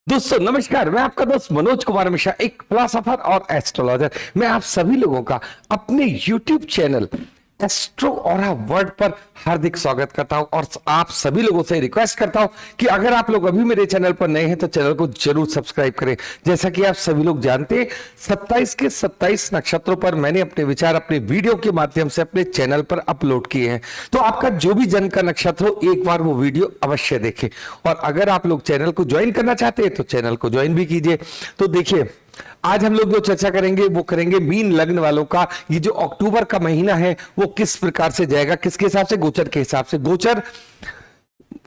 दोस्तों नमस्कार, मैं आपका दोस्त मनोज कुमार मिश्रा, एक फिलोसोफर और एस्ट्रोलॉजर। मैं आप सभी लोगों का अपने YouTube channel astro aura world पर हार्दिक स्वागत करता हूं और आप सभी लोगों से रिक्वेस्ट करता हूं कि अगर आप लोग अभी मेरे चैनल पर नए हैं तो चैनल को जरूर सब्सक्राइब करें। जैसा कि आप सभी लोग जानते हैं, 27 के 27 नक्षत्रों पर मैंने अपने विचार अपने वीडियो के माध्यम से अपने चैनल पर अपलोड किए हैं। तो आपका जो भी जन्म का नक्षत्र हो, एक बार वो वीडियो अवश्य देखें। और अगर आप लोग चैनल को ज्वाइन करना चाहते हैं तो चैनल को ज्वाइन भी कीजिए। तो देखिए, आज हम लोग जो चर्चा करेंगे वो करेंगे मीन लग्न वालों का ये जो अक्टूबर का महीना है वो किस प्रकार से जाएगा, किसके हिसाब से, गोचर के हिसाब से। गोचर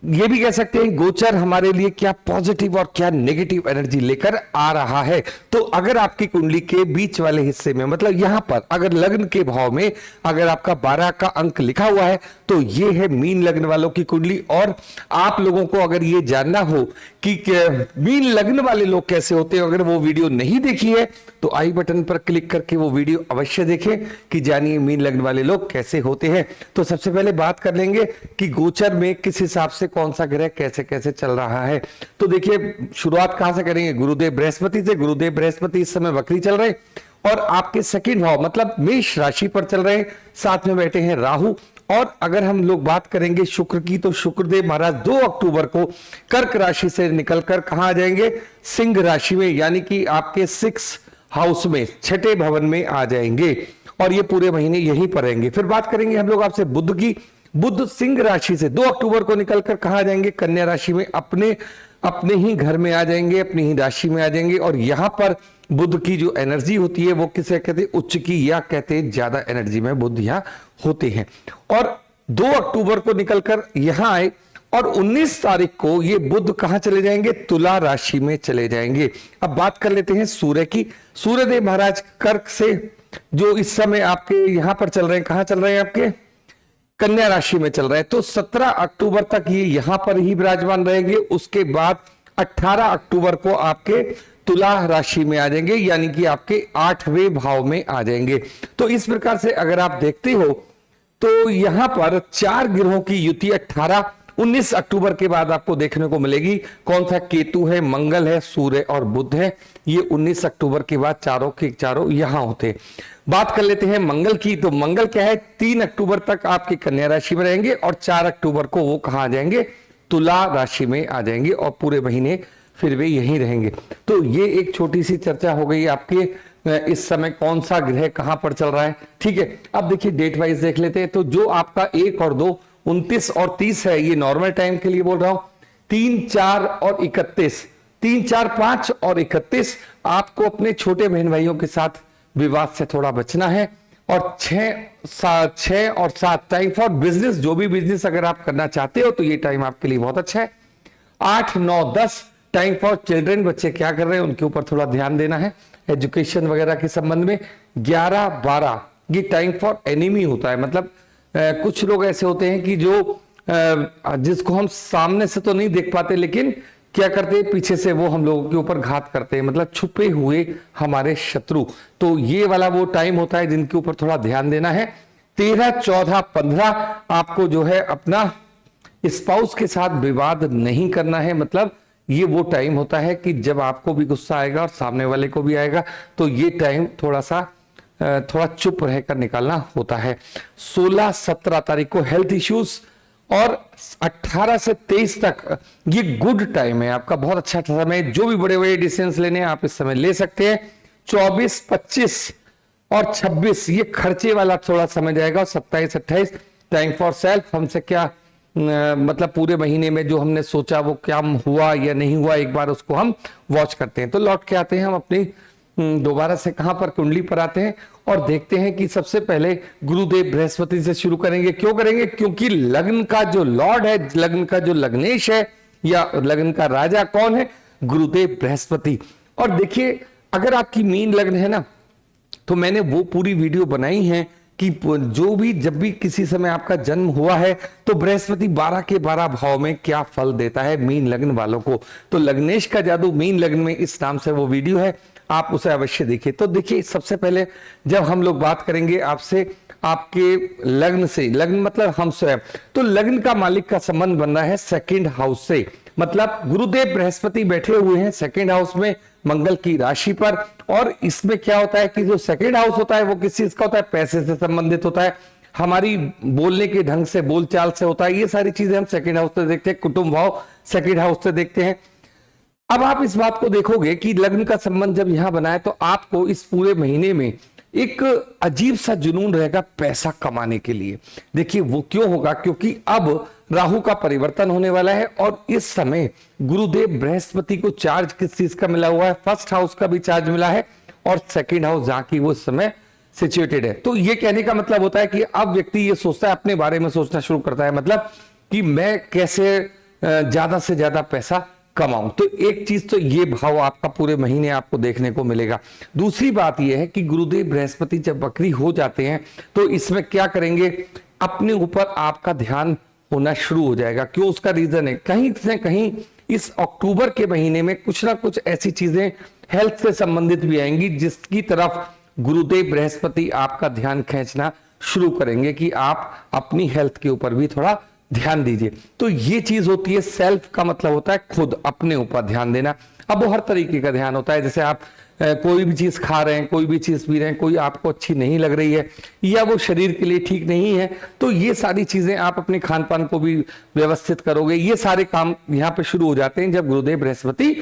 ये भी कह सकते हैं गोचर हमारे लिए क्या पॉजिटिव और क्या नेगेटिव एनर्जी लेकर आ रहा है। तो अगर आपकी कुंडली के बीच वाले हिस्से में, मतलब यहां पर अगर लग्न के भाव में अगर आपका 12 का अंक लिखा हुआ है तो ये है मीन लग्न वालों की कुंडली। और आप लोगों को अगर ये जानना हो कि मीन लग्न वाले लोग कैसे होते हैं, अगर वो वीडियो नहीं देखी है तो आई बटन पर क्लिक करके वो वीडियो अवश्य देखें कि जानिए मीन लग्न वाले लोग कैसे होते हैं। तो सबसे पहले बात कर लेंगे कि गोचर में किस हिसाब से कौन सा ग्रह कैसे कैसे चल रहा है। तो देखिए, शुरुआत कहां से करेंगे? गुरुदेव बृहस्पति से। गुरुदेव बृहस्पति इस समय वक्री चल रहे और आपके सेकंड भाव मतलब मेष राशि पर चल रहे हैं, साथ में बैठे हैं राहु। और अगर हम लोग बात करेंगे शुक्र की, तो शुक्रदेव महाराज 2 अक्टूबर को कर्क राशि से निकलकर कहां आ जाएंगे? सिंह राशि में, यानी कि आपके 6 हाउस में, छठे भवन में आ जाएंगे और ये पूरे महीने यहीं पर रहेंगे। फिर बात करेंगे हम लोग आपसे बुध की। बुध सिंह राशि से 2 अक्टूबर को निकलकर कहां आ जाएंगे? कन्या राशि में, अपने ही घर में आ जाएंगे, अपनी ही राशि में आ जाएंगे। और यहां पर बुध की जो एनर्जी होती है वो किसे कहते हैं? उच्च की, या कहते हैं ज्यादा एनर्जी में बुध यहां होते हैं। और 2 अक्टूबर को निकलकर यहां आए और 19 तारीख को ये बुध कहां चले जाएंगे? तुला राशि में चले जाएंगे। अब बात कर लेते हैं सूर्य की। सूर्यदेव महाराज कर्क से जो इस समय आपके यहां पर चल रहे हैं, कहां चल रहे हैं? आपके कन्या राशि में चल रहे हैं। तो 17 अक्टूबर तक ये यहां पर ही विराजमान रहेंगे। उसके बाद 18 अक्टूबर को आपके तुला राशि में आ जाएंगे, यानी कि आपके 8वें भाव में आ जाएंगे। तो इस प्रकार से अगर आप देखते हो तो यहां पर 4 ग्रहों की युति 19 अक्टूबर के बाद आपको देखने को मिलेगी। कौन सा? केतु है, मंगल है, सूर्य और बुध है। ये 19 अक्टूबर के बाद चारों के चारों यहां होते। बात कर लेते हैं मंगल की। तो मंगल क्या है? 3 अक्टूबर तक आपकी कन्या राशि में रहेंगे और 4 अक्टूबर को वो कहां आ जाएंगे? तुला राशि में आ जाएंगे और पूरे महीने फिर वे यहीं रहेंगे। तो ये एक छोटी सी चर्चा हो गई आपके इस समय कौन सा ग्रह कहां पर चल रहा है। ठीक है, अब देखिए डेट वाइज देख लेते हैं। तो जो आपका 1 और 2, 29 और 30 है, ये नॉर्मल टाइम के लिए बोल रहा हूं। 3, 4 और 31, 3, 4, 5 और 31 आपको अपने छोटे बहन भाइयों के साथ विवाद से थोड़ा बचना है। और 6 और 7 टाइम फॉर बिजनेस, जो भी बिजनेस अगर आप करना चाहते हो तो ये टाइम आपके लिए बहुत अच्छा है। 8, 9, 10 टाइम फॉर चिल्ड्रन, बच्चे क्या कर रहे हैं उनके ऊपर थोड़ा ध्यान देना है एजुकेशन वगैरह के संबंध में। 11, 12 ये टाइम फॉर एनिमी होता है। मतलब कुछ लोग ऐसे होते हैं कि जो जिसको हम सामने से तो नहीं देख पाते, लेकिन क्या करते हैं, पीछे से वो हम लोगों के ऊपर घात करते हैं, मतलब छुपे हुए हमारे शत्रु। तो ये वाला वो टाइम होता है जिनके ऊपर थोड़ा ध्यान देना है। 13, 14, 15 आपको जो है अपना स्पाउस के साथ विवाद नहीं करना है। मतलब ये वो टाइम होता है कि जब आपको भी गुस्सा आएगा और सामने वाले को भी आएगा, तो ये टाइम थोड़ा चुप रहकर निकालना होता है। 16, 17 तारीख को हेल्थ इश्यूज और 18 से 23 तक ये गुड टाइम है आपका, बहुत अच्छा समय। जो भी बड़े बड़े डिसीजंस लेने हैं आप इस समय ले सकते हैं। 24, 25 और 26 ये खर्चे वाला थोड़ा समय जाएगा। और 27, 28 टाइम फॉर सेल्फ, हमसे क्या मतलब पूरे महीने में जो हमने सोचा वो क्या हुआ या नहीं हुआ, एक बार उसको हम वॉच करते हैं। तो लौट के आते हैं हम अपनी दोबारा से कहां पर? कुंडली पर आते हैं और देखते हैं कि सबसे पहले गुरुदेव बृहस्पति से शुरू करेंगे। क्यों करेंगे? क्योंकि लग्न का जो लॉर्ड है, लग्न का जो लग्नेश है या लग्न का राजा कौन है? गुरुदेव बृहस्पति। और देखिए, अगर आपकी मीन लग्न है ना, तो मैंने वो पूरी वीडियो बनाई है कि जो भी जब भी किसी समय आपका जन्म हुआ है तो बृहस्पति 12 के 12 भाव में क्या फल देता है मीन लग्न वालों को। तो लग्नेश का जादू मीन लग्न में, इस नाम से वो वीडियो है, आप उसे अवश्य देखिए। तो देखिए, सबसे पहले जब हम लोग बात करेंगे आपसे आपके लग्न से, लग्न मतलब हम स्वयं, तो लग्न का मालिक का संबंध बन रहा है सेकंड हाउस से। मतलब गुरुदेव बृहस्पति बैठे हुए हैं सेकंड हाउस में मंगल की राशि पर। और इसमें क्या होता है कि जो सेकंड हाउस होता है वो किस चीज का होता है, पैसे से संबंधित होता है, हमारी बोलने के ढंग से, बोलचाल से होता है। ये सारी चीजें हम सेकंड हाउस से देखते हैं, कुटुंब भाव सेकंड हाउस से देखते हैं। अब आप इस बात को देखोगे कि लग्न का संबंध जब यहां बना है तो आपको इस पूरे महीने में एक अजीब सा जुनून रहेगा पैसा कमाने के लिए। देखिए वो क्यों होगा, क्योंकि अब राहु का परिवर्तन होने वाला है और इस समय गुरुदेव बृहस्पति को चार्ज किस चीज का मिला हुआ है, फर्स्ट हाउस का भी चार्ज मिला है और सेकंड हाउस जहां की वो इस समय सिचुएटेड है। तो ये कहने का मतलब होता है कि अब व्यक्ति ये सोचता है, अपने बारे में सोचना शुरू करता है, मतलब कि मैं कैसे ज्यादा से ज्यादा पैसा कमाऊं। तो एक चीज तो ये भाव आपका पूरे महीने आपको देखने को मिलेगा। दूसरी बात यह है कि गुरुदेव बृहस्पति जब वक्री हो जाते हैं तो इसमें क्या करेंगे, अपने ऊपर आपका ध्यान होना शुरू हो जाएगा। क्यों, उसका रीजन है कहीं से कहीं इस अक्टूबर के महीने में कुछ ना कुछ ऐसी चीजें हेल्थ से संबंधित भी आएंगी जिसकी तरफ गुरुदेव बृहस्पति आपका ध्यान खींचना शुरू करेंगे कि आप अपनी हेल्थ के ऊपर भी थोड़ा ध्यान दीजिए। तो ये चीज होती है सेल्फ का मतलब होता है खुद अपने ऊपर ध्यान देना। अब वो हर तरीके का ध्यान होता है, जैसे आप कोई भी चीज खा रहे हैं, कोई भी चीज पी रहे हैं, कोई आपको अच्छी नहीं लग रही है या वो शरीर के लिए ठीक नहीं है, तो ये सारी चीजें आप अपने खान पान को भी व्यवस्थित करोगे। ये सारे काम यहाँ पे शुरू हो जाते हैं जब गुरुदेव बृहस्पति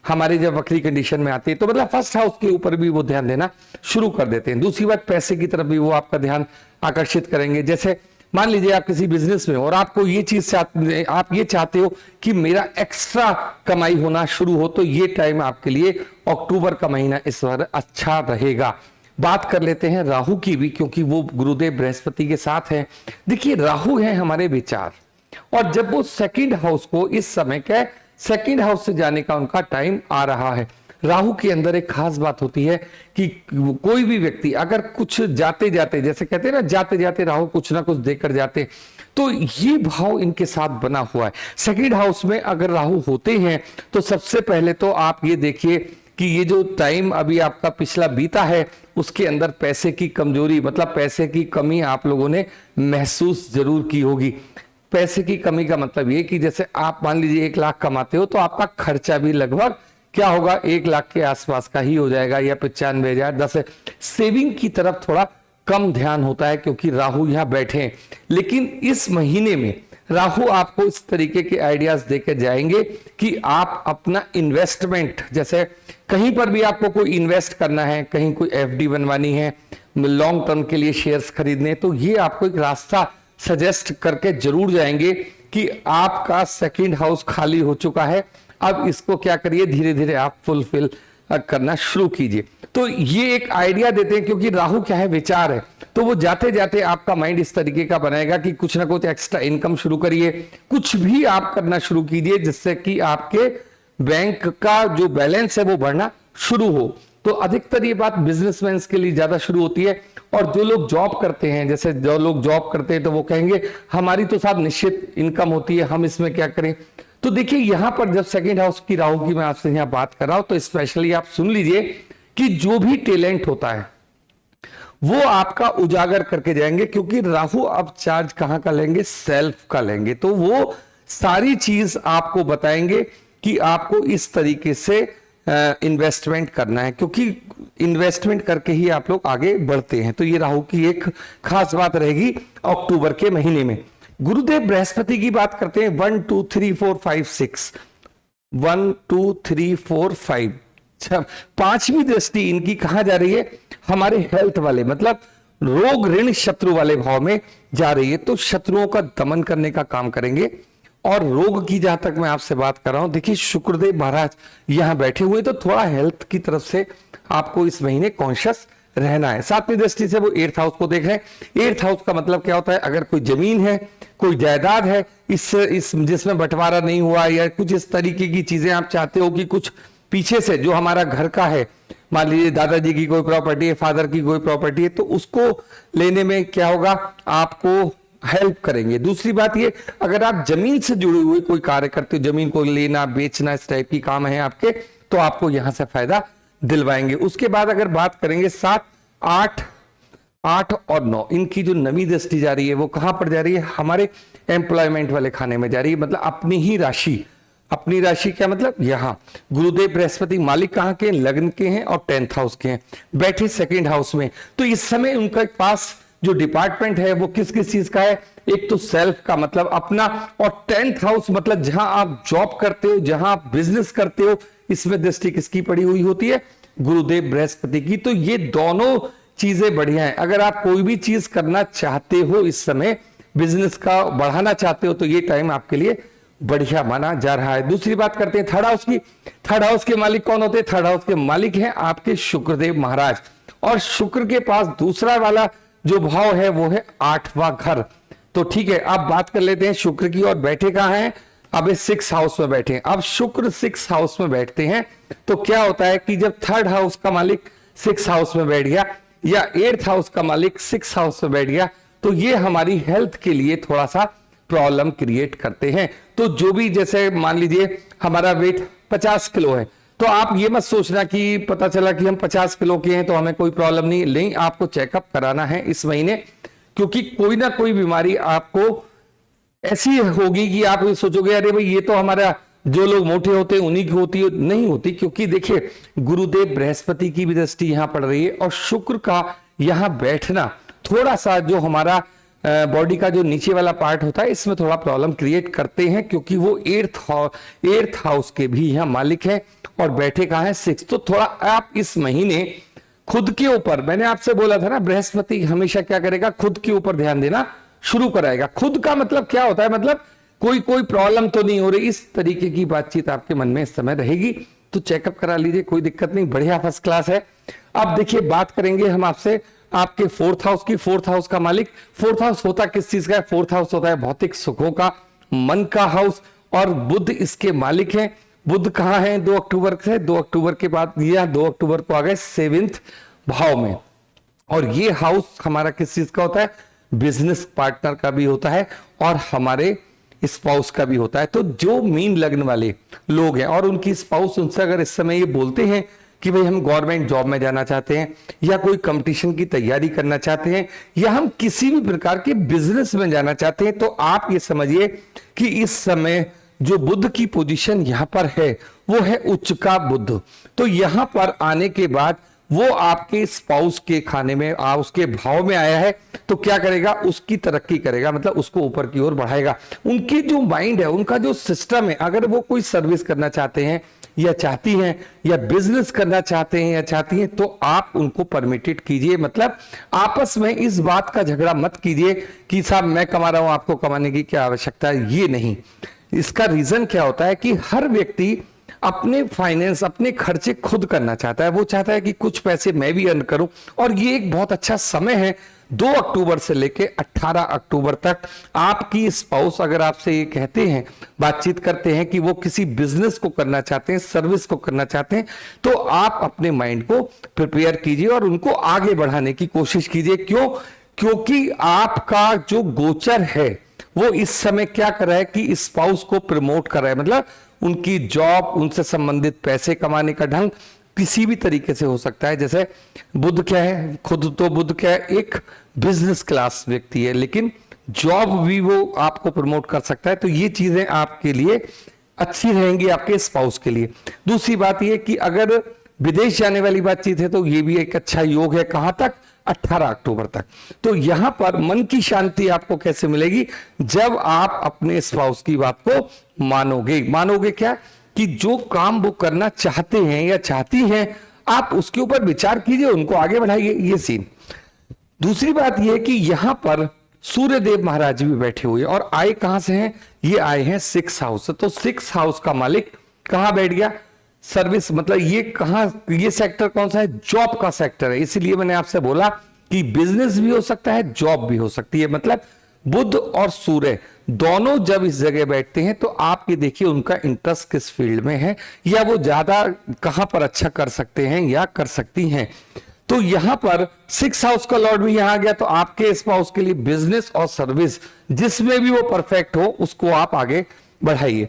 हमारे जब वक्री कंडीशन में आते हैं। तो मतलब फर्स्ट हाउस के ऊपर भी वो ध्यान देना शुरू कर देते हैं। दूसरी बात, पैसे की तरफ भी वो आपका ध्यान आकर्षित करेंगे। जैसे मान लीजिए आप किसी बिजनेस में और आपको ये चीज आप ये चाहते हो कि मेरा एक्स्ट्रा कमाई होना शुरू हो, तो ये टाइम आपके लिए अक्टूबर का महीना इस बार अच्छा रहेगा। बात कर लेते हैं राहु की भी, क्योंकि वो गुरुदेव बृहस्पति के साथ है। देखिए राहु है हमारे विचार, और जब वो सेकंड हाउस को इस समय के सेकंड हाउस से जाने का उनका टाइम आ रहा है। राहु के अंदर एक खास बात होती है कि कोई भी व्यक्ति अगर कुछ जाते जाते, जैसे कहते हैं ना, जाते जाते राहु कुछ ना कुछ देकर जाते, तो ये भाव इनके साथ बना हुआ है। सेकंड हाउस में अगर राहु होते हैं तो सबसे पहले तो आप ये देखिए कि ये जो टाइम अभी आपका पिछला बीता है उसके अंदर पैसे की कमजोरी, मतलब पैसे की कमी आप लोगों ने महसूस जरूर की होगी। पैसे की कमी का मतलब ये कि जैसे आप मान लीजिए 1 लाख कमाते हो तो आपका खर्चा भी लगभग क्या होगा, 1 लाख के आसपास का ही हो जाएगा या 95,000। 10 सेविंग की तरफ थोड़ा कम ध्यान होता है क्योंकि राहु यहां बैठे हैं। लेकिन इस महीने में राहु आपको इस तरीके के आइडियाज देकर जाएंगे कि आप अपना इन्वेस्टमेंट, जैसे कहीं पर भी आपको कोई इन्वेस्ट करना है, कहीं कोई एफडी बनवानी है, लॉन्ग टर्म के लिए शेयर्स खरीदने, तो ये आपको एक रास्ता सजेस्ट करके जरूर जाएंगे कि आपका सेकंड हाउस खाली हो चुका है, अब इसको क्या करिए, धीरे धीरे आप फुलफिल करना शुरू कीजिए। तो ये एक आइडिया देते हैं, क्योंकि राहु क्या है, विचार है। तो वो जाते जाते आपका माइंड इस तरीके का बनाएगा कि कुछ ना कुछ एक्स्ट्रा इनकम शुरू करिए, कुछ भी आप करना शुरू कीजिए जिससे कि आपके बैंक का जो बैलेंस है वो बढ़ना शुरू हो। तो अधिकतर ये बात बिजनेसमैन के लिए ज्यादा शुरू होती है। और जो लोग जॉब करते हैं, जैसे जो लोग जॉब करते हैं तो वो कहेंगे हमारी तो साहब निश्चित इनकम होती है, हम इसमें क्या करें। तो देखिए यहां पर जब सेकंड हाउस की राहु की मैं आपसे यहां बात कर रहा हूं तो स्पेशली आप सुन लीजिए कि जो भी टैलेंट होता है वो आपका उजागर करके जाएंगे, क्योंकि राहु अब चार्ज कहां का लेंगे, सेल्फ का लेंगे। तो वो सारी चीज आपको बताएंगे कि आपको इस तरीके से इन्वेस्टमेंट करना है, क्योंकि इन्वेस्टमेंट करके ही आप लोग आगे बढ़ते हैं। तो ये राहु की एक खास बात रहेगी अक्टूबर के महीने में। गुरुदेव बृहस्पति की बात करते हैं। 1 2 3 4 5 6 1 2 3 4 5 पांचवी दृष्टि इनकी कहां जा रही है, हमारे हेल्थ वाले, मतलब रोग ऋण शत्रु वाले भाव में जा रही है। तो शत्रुओं का दमन करने का काम करेंगे। और रोग की जहां तक मैं आपसे बात कर रहा हूं, देखिए शुक्रदेव महाराज यहां बैठे हुए, तो थोड़ा हेल्थ की तरफ से आपको इस महीने कॉन्शियस रहना है। 7वीं दृष्टि से वो 8th हाउस को देख रहे हैं। 8th हाउस का मतलब क्या होता है, अगर कोई जमीन है, कोई जायदाद है, इस जिसमें बंटवारा नहीं हुआ या कुछ इस तरीके की चीजें आप चाहते हो कि कुछ पीछे से जो हमारा घर का है, मान लीजिए दादाजी की कोई प्रॉपर्टी है, फादर की कोई प्रॉपर्टी है, तो उसको लेने में क्या होगा, आपको हेल्प करेंगे। दूसरी बात ये, अगर आप जमीन से जुड़े हुए कोई कार्य करते हो, जमीन को लेना बेचना इस टाइप की काम है आपके, तो आपको यहां से फायदा दिलवाएंगे। उसके बाद अगर बात करेंगे 7 8 8 और 9, इनकी जो नवी दृष्टि जा रही है वो कहां पर जा रही है? हमारे एम्प्लॉयमेंट वाले खाने में जा रही है, मतलब अपनी ही राशि। अपनी राशि क्या मतलब? यहां गुरुदेव बृहस्पति मालिक कहां के? लग्न के हैं और 10th हाउस के हैं, बैठे 2nd हाउस में। तो इस समय उनका पास जो डिपार्टमेंट है वो किस किस चीज का है? एक तो सेल्फ का मतलब अपना, और 10th हाउस मतलब जहां आप जॉब करते हो, जहां आप बिजनेस करते हो, इसमें दृष्टि किसकी पड़ी हुई होती है? गुरुदेव बृहस्पति की। तो ये दोनों चीजें बढ़िया है। अगर आप कोई भी चीज करना चाहते हो, इस समय बिजनेस का बढ़ाना चाहते हो, तो ये टाइम आपके लिए बढ़िया माना जा रहा है। दूसरी बात करते हैं थर्ड हाउस की। थर्ड हाउस के मालिक कौन होते हैं? थर्ड हाउस के मालिक हैं आपके शुक्रदेव महाराज, और शुक्र के पास दूसरा वाला जो भाव है वो है 8वां घर। तो ठीक है, अब बात कर लेते हैं शुक्र की, और बैठे कहां हैं? अब 6th हाउस में बैठे हैं। अब शुक्र 6th हाउस में बैठते हैं तो क्या होता है कि जब 3rd हाउस का मालिक 6th हाउस में बैठ गया, या 8th हाउस का मालिक 6th हाउस में बैठ गया, तो ये हमारी हेल्थ के लिए थोड़ा सा प्रॉब्लम क्रिएट करते हैं। तो जो भी, जैसे मान लीजिए हमारा वेट 50 किलो है, तो आप ये मत सोचना कि पता चला कि हम 50 किलो के हैं तो हमें कोई प्रॉब्लम नहीं, आपको चेकअप कराना है इस महीने, क्योंकि कोई ना कोई बीमारी आपको ऐसी होगी कि आप ये सोचोगे अरे भाई ये तो हमारा, जो लोग मोटे होते हैं उन्हीं की होती है। नहीं होती, क्योंकि देखिए गुरुदेव बृहस्पति की भी दृष्टि यहां पड़ रही है, और शुक्र का यहां बैठना थोड़ा सा जो हमारा बॉडी का जो नीचे वाला पार्ट होता है, इसमें थोड़ा प्रॉब्लम क्रिएट करते हैं, क्योंकि वो 8th हाउस के भी यहां मालिक है, और बैठे कहां है? 6। तो थोड़ा आप इस महीने खुद के ऊपर, मैंने आपसे बोला था ना, बृहस्पति हमेशा क्या करेगा? खुद के ऊपर ध्यान देना शुरू कराएगा। खुद का मतलब क्या होता है? मतलब कोई प्रॉब्लम तो नहीं हो रही, इस तरीके की बातचीत आपके मन में इस समय रहेगी, तो चेकअप करा लीजिए, कोई दिक्कत नहीं, बढ़िया फर्स्ट क्लास है। अब देखिए बात करेंगे हम आपसे आपके 4th हाउस की। 4th हाउस का मालिक, 4th हाउस होता किस चीज का है? 4th हाउस होता है भौतिक सुखों का, मन का हाउस, और बुध इसके मालिक हैं। बुध कहां है? 2 अक्टूबर से, 2 अक्टूबर के बाद, यह 2 अक्टूबर को आ गए 7th भाव में, और ये हाउस हमारा किस चीज का होता है? बिजनेस पार्टनर का भी होता है, और हमारे स्पाउस का भी होता है। तो जो मीन लग्न वाले लोग हैं और उनकी स्पाउस उनसे अगर इस समय ये बोलते हैं कि भाई हम गवर्नमेंट जॉब में जाना चाहते हैं, या कोई कंपटीशन की तैयारी करना चाहते हैं, या हम किसी भी प्रकार के बिजनेस में जाना चाहते हैं, तो आप ये समझिए कि इस समय जो बुध की पोजीशन यहां पर है वो है उच्च का बुध। तो यहां पर आने के बाद वो आपके स्पाउस के खाने में उसके भाव में आया है, तो क्या करेगा? उसकी तरक्की करेगा, मतलब उसको ऊपर की ओर बढ़ाएगा। उनकी जो माइंड है, उनका जो सिस्टम है, अगर वो कोई सर्विस करना चाहते हैं या चाहती हैं, या बिजनेस करना चाहते हैं या चाहती हैं, तो आप उनको परमिटेड कीजिए। मतलब आपस में इस बात का झगड़ा मत कीजिए कि साहब मैं कमा रहा हूं, आपको कमाने की क्या आवश्यकता है, ये नहीं। इसका रीजन क्या होता है कि हर व्यक्ति अपने फाइनेंस, अपने खर्चे खुद करना चाहता है। वो चाहता है कि कुछ पैसे मैं भी अर्न करूं, और ये एक बहुत अच्छा समय है 2 अक्टूबर से लेके 18 अक्टूबर तक। आपकी स्पाउस अगर आपसे ये कहते हैं, बातचीत करते हैं कि वो किसी बिजनेस को करना चाहते हैं, सर्विस को करना चाहते हैं, तो आप अपने माइंड को प्रिपेयर कीजिए और उनको आगे बढ़ाने की कोशिश कीजिए। क्यों? क्योंकि आपका जो गोचर है वो इस समय क्या कर रहा है कि स्पाउस को प्रमोट कर रहा है, मतलब उनकी जॉब, उनसे संबंधित पैसे कमाने का ढंग किसी भी तरीके से हो सकता है। जैसे बुध क्या है? खुद तो बुध क्या है? एक बिजनेस क्लास व्यक्ति है, लेकिन जॉब भी वो आपको प्रमोट कर सकता है। तो ये चीजें आपके लिए अच्छी रहेंगी, आपके स्पाउस के लिए। दूसरी बात ये कि अगर विदेश जाने वाली बातचीत है तो ये भी एक अच्छा योग है। कहां तक? 18 अक्टूबर तक। तो यहां पर मन की शांति आपको कैसे मिलेगी? जब आप अपने स्पाउस की बात को मानोगे। मानोगे क्या? कि जो काम वो करना चाहते हैं या चाहती हैं, आप उसके ऊपर विचार कीजिए, उनको आगे बढ़ाइए, ये सीन। दूसरी बात यह कि यहां पर सूर्यदेव महाराज भी बैठे हुए, और आए कहां से हैं? ये आए हैं 6th हाउस से। तो 6th हाउस का मालिक कहां बैठ गया? सर्विस, मतलब ये कहां, ये सेक्टर कौन सा है? जॉब का सेक्टर है। इसीलिए मैंने आपसे बोला कि बिजनेस भी हो सकता है, जॉब भी हो सकती है। मतलब बुध और सूर्य दोनों जब इस जगह बैठते हैं, तो आप ये देखिए उनका इंटरेस्ट किस फील्ड में है, या वो ज्यादा कहां पर अच्छा कर सकते हैं या कर सकती हैं। तो यहां पर 6th हाउस का लॉर्ड भी यहां आ गया, तो आपके स्पाउस के लिए बिजनेस और सर्विस जिसमें भी वो परफेक्ट हो, उसको आप आगे बढ़ाइए।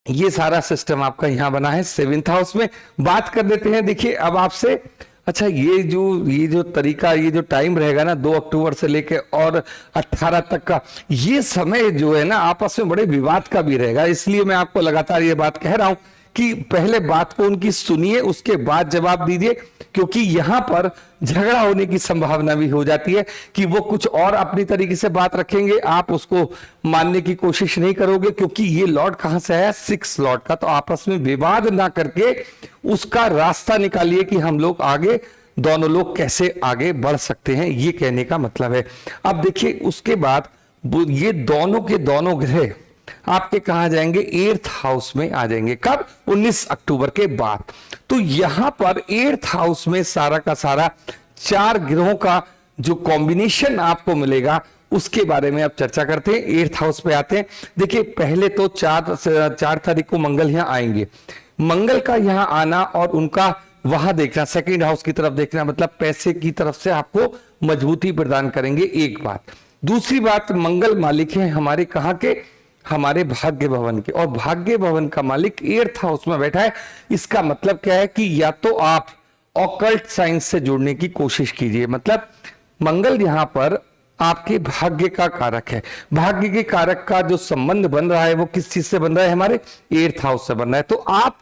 ये सारा सिस्टम आपका यहां बना है 7th हाउस में। बात कर देते हैं, देखिए अब आपसे अच्छा, ये जो तरीका, ये जो टाइम रहेगा ना 2 अक्टूबर से लेके और 18 तक का, ये समय जो है ना आपस में बड़े विवाद का भी रहेगा। इसलिए मैं आपको लगातार ये बात कह रहा हूं कि पहले बात को उनकी सुनिए, उसके बाद जवाब दीजिए, क्योंकि यहां पर झगड़ा होने की संभावना भी हो जाती है कि वो कुछ और अपनी तरीके से बात रखेंगे, आप उसको मानने की कोशिश नहीं करोगे, क्योंकि ये लॉर्ड कहां से आया, 6 लॉर्ड का। तो आपस में विवाद ना करके उसका रास्ता निकालिए कि हम लोग आगे, दोनों लोग कैसे आगे बढ़ सकते हैं, ये कहने का मतलब है। अब देखिए उसके बाद ये दोनों के दोनों ग्रह आपके कहा जाएंगे, 8th हाउस में आ जाएंगे। कब? 19 अक्टूबर के बाद। तो यहां पर 8th हाउस में सारा का सारा 4 ग्रहों का जो कॉम्बिनेशन आपको मिलेगा उसके बारे में अब चर्चा करते हैं। 8th हाउस पे आते हैं। देखिए पहले तो 4 तारीख को मंगल यहां आएंगे। मंगल का यहां आना और उनका वहां देखना, सेकंड हाउस की तरफ देखना, मतलब पैसे की तरफ से आपको मजबूती प्रदान करेंगे, एक बात। दूसरी बात, मंगल मालिक है हमारे कहां के, हमारे भाग्य भवन के, और भाग्य भवन का मालिक 8th हाउस में बैठा है। इसका मतलब क्या है कि या तो आप ऑकल्ट साइंस से जुड़ने की कोशिश कीजिए, मतलब मंगल यहां पर आपके भाग्य का कारक है। भाग्य के कारक का जो संबंध बन रहा है वो किस चीज से बन रहा है, हमारे 8th हाउस से बन रहा है। तो आप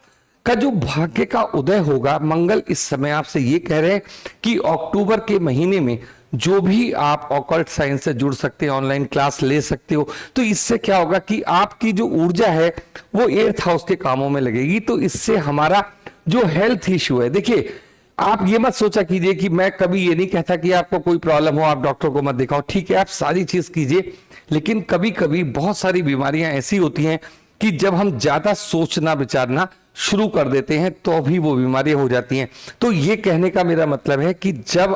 का जो भाग्य का उदय होगा, मंगल इस समय आपसे ये कह रहे हैं कि अक्टूबर के महीने में जो भी आप ऑकल्ट साइंस से जुड़ सकते हैं, ऑनलाइन क्लास ले सकते हो, तो इससे क्या होगा कि आपकी जो ऊर्जा है वो 8th हाउस के कामों में लगेगी। तो इससे हमारा जो हेल्थ इश्यू है, देखिए आप ये मत सोचा कीजिए कि मैं कभी ये नहीं कहता कि आपको कोई प्रॉब्लम हो आप डॉक्टर को मत दिखाओ, ठीक है आप सारी चीज कीजिए, लेकिन कभी कभी बहुत सारी बीमारियां ऐसी होती हैं कि जब हम ज्यादा सोचना विचारना शुरू कर देते हैं तो भी वो बीमारियां हो जाती हैं। तो ये कहने का मेरा मतलब है कि जब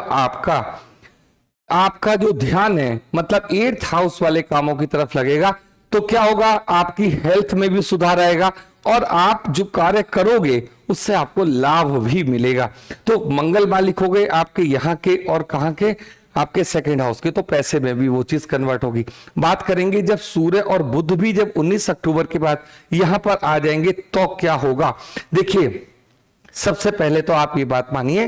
आपका जो ध्यान है मतलब 8th हाउस वाले कामों की तरफ लगेगा तो क्या होगा, आपकी हेल्थ में भी सुधार आएगा और आप जो कार्य करोगे उससे आपको लाभ भी मिलेगा। तो मंगल मालिक हो गए आपके यहाँ के और कहां के, आपके सेकंड हाउस के, तो पैसे में भी वो चीज कन्वर्ट होगी। बात करेंगे जब सूर्य और बुध भी जब 19 अक्टूबर के बाद यहां पर आ जाएंगे तो क्या होगा। देखिए सबसे पहले तो आप ये बात मानिए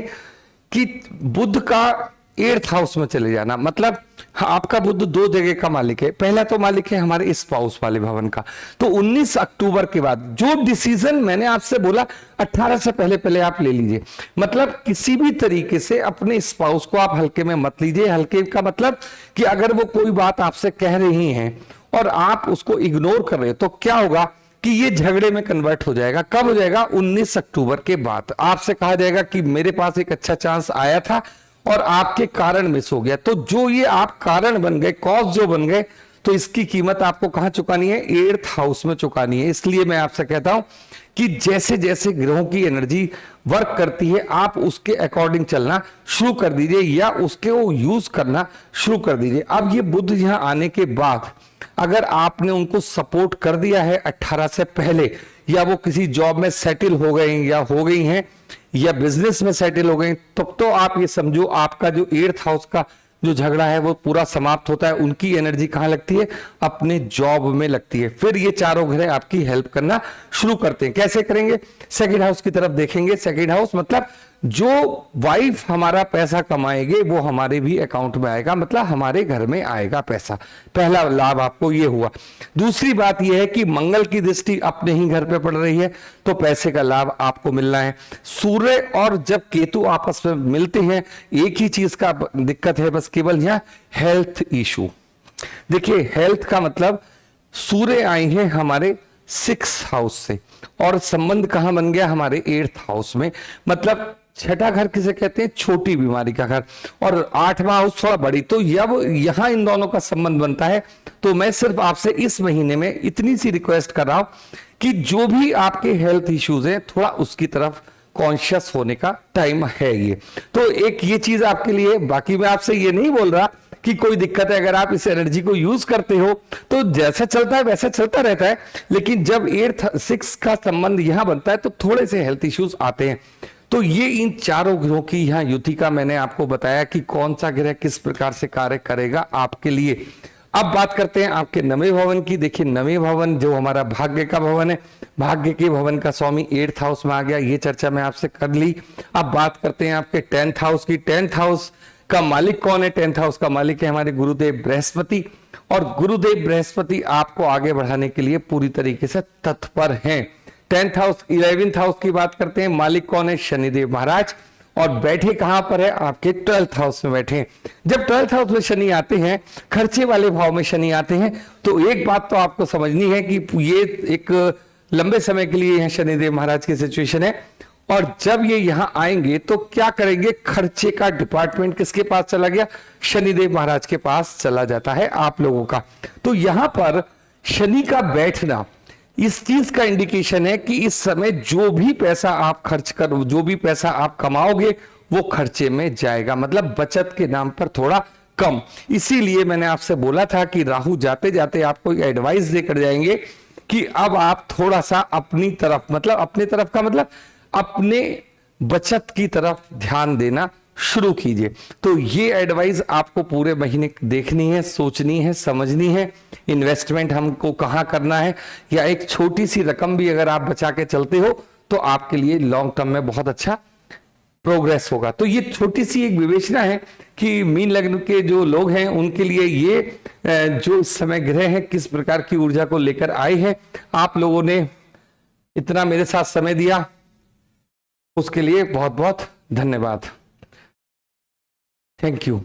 कि बुध का 8th हाउस में चले जाना, मतलब आपका बुध 2 जगह का मालिक है। पहला तो मालिक है हमारे स्पाउस वाले भवन का। तो 19 अक्टूबर के बाद जो डिसीजन मैंने आपसे बोला 18 से पहले पहले आप ले लीजिए, मतलब किसी भी तरीके से अपने स्पाउस को आप हल्के में मत लीजिए। हल्के का मतलब कि अगर वो कोई बात आपसे कह रही हैं और आप उसको इग्नोर कर रहे हो तो क्या होगा कि ये झगड़े में कन्वर्ट हो जाएगा। कब हो जाएगा? 19 अक्टूबर के बाद। आपसे कहा जाएगा कि मेरे पास एक अच्छा चांस आया था और आपके कारण मिस हो गया। तो जो ये आप कारण बन गए, कॉज जो बन गए, तो इसकी कीमत आपको कहां चुकानी है? 8th हाउस में चुकानी है। इसलिए मैं आपसे कहता हूं कि जैसे जैसे ग्रहों की एनर्जी वर्क करती है आप उसके अकॉर्डिंग चलना शुरू कर दीजिए या उसके वो यूज करना शुरू कर दीजिए। अब ये बुध यहां आने के बाद अगर आपने उनको सपोर्ट कर दिया है 18 से पहले, या वो किसी जॉब में सेटल हो गए या हो गई हैं या बिजनेस में सेटल हो गए, तब तो आप ये समझो आपका जो 8th हाउस का जो झगड़ा है वो पूरा समाप्त होता है। उनकी एनर्जी कहां लगती है? अपने जॉब में लगती है। फिर ये चारों ग्रह आपकी हेल्प करना शुरू करते हैं। कैसे करेंगे? सेकंड हाउस की तरफ देखेंगे। सेकंड हाउस मतलब जो वाइफ हमारा पैसा कमाएंगे वो हमारे भी अकाउंट में आएगा, मतलब हमारे घर में आएगा पैसा। पहला लाभ आपको ये हुआ। दूसरी बात यह है कि मंगल की दृष्टि अपने ही घर पे पड़ रही है तो पैसे का लाभ आपको मिलना है। सूर्य और जब केतु आपस में मिलते हैं एक ही चीज का दिक्कत है बस, केवल यहां हेल्थ इशू। देखिए हेल्थ का मतलब सूर्य आए हैं हमारे 6 हाउस से और संबंध कहां बन गया? हमारे 8th हाउस में। मतलब छठा घर किसे कहते हैं? छोटी बीमारी का घर। और 8वां हाउस थोड़ा बड़ी। तो जब यहां इन दोनों का संबंध बनता है तो मैं सिर्फ आपसे इस महीने में इतनी सी रिक्वेस्ट कर रहा हूं कि जो भी आपके हेल्थ इश्यूज हैं थोड़ा उसकी तरफ कॉन्शियस होने का टाइम है ये। तो एक ये चीज आपके लिए। बाकी मैं आपसे ये नहीं बोल रहा कि कोई दिक्कत है, अगर आप इस एनर्जी को यूज करते हो तो जैसा चलता है वैसा चलता रहता है, लेकिन जब 6 का संबंध यहां बनता है तो थोड़े से हेल्थ इश्यूज आते हैं। तो ये इन चारों ग्रहों की यहां युति का मैंने आपको बताया कि कौन सा ग्रह किस प्रकार से कार्य करेगा आपके लिए। अब बात करते हैं आपके नवे भवन की। देखिए नवे भवन जो हमारा भाग्य का भवन है, भाग्य के भवन का स्वामी 8th हाउस में आ गया, ये चर्चा मैं आपसे कर ली। अब बात करते हैं आपके 10th हाउस की। 10th हाउस का मालिक कौन है? 10th हाउस का मालिक है हमारे गुरुदेव बृहस्पति, और गुरुदेव बृहस्पति आपको आगे बढ़ाने के लिए पूरी तरीके से तत्पर हैं। 10th हाउस 11th हाउस की बात करते हैं, मालिक कौन है? शनिदेव महाराज, और बैठे कहां पर है? आपके 12th हाउस में बैठे हैं। जब 12th हाउस में शनि आते हैं, खर्चे वाले भाव में शनि आते हैं, तो एक बात तो आपको समझनी है कि ये एक लंबे समय के लिए शनिदेव महाराज की सिचुएशन है, और जब ये यहां आएंगे तो क्या करेंगे? खर्चे का डिपार्टमेंट किसके पास चला गया? शनिदेव महाराज के पास चला जाता है आप लोगों का। तो यहां पर शनि का बैठना इस चीज का इंडिकेशन है कि इस समय जो भी पैसा आप खर्च करो, जो भी पैसा आप कमाओगे वो खर्चे में जाएगा, मतलब बचत के नाम पर थोड़ा कम। इसीलिए मैंने आपसे बोला था कि राहु जाते जाते आपको एडवाइस देकर जाएंगे कि अब आप थोड़ा सा अपनी तरफ, मतलब अपनी तरफ का मतलब अपने बचत की तरफ ध्यान देना शुरू कीजिए। तो ये एडवाइस आपको पूरे महीने देखनी है, सोचनी है, समझनी है, इन्वेस्टमेंट हमको कहां करना है, या एक छोटी सी रकम भी अगर आप बचा के चलते हो तो आपके लिए लॉन्ग टर्म में बहुत अच्छा प्रोग्रेस होगा। तो ये छोटी सी एक विवेचना है कि मीन लग्न के जो लोग हैं उनके लिए ये जो इस समय ग्रह हैं किस प्रकार की ऊर्जा को लेकर आए हैं। आप लोगों ने इतना मेरे साथ समय दिया उसके लिए बहुत बहुत धन्यवाद। Thank you.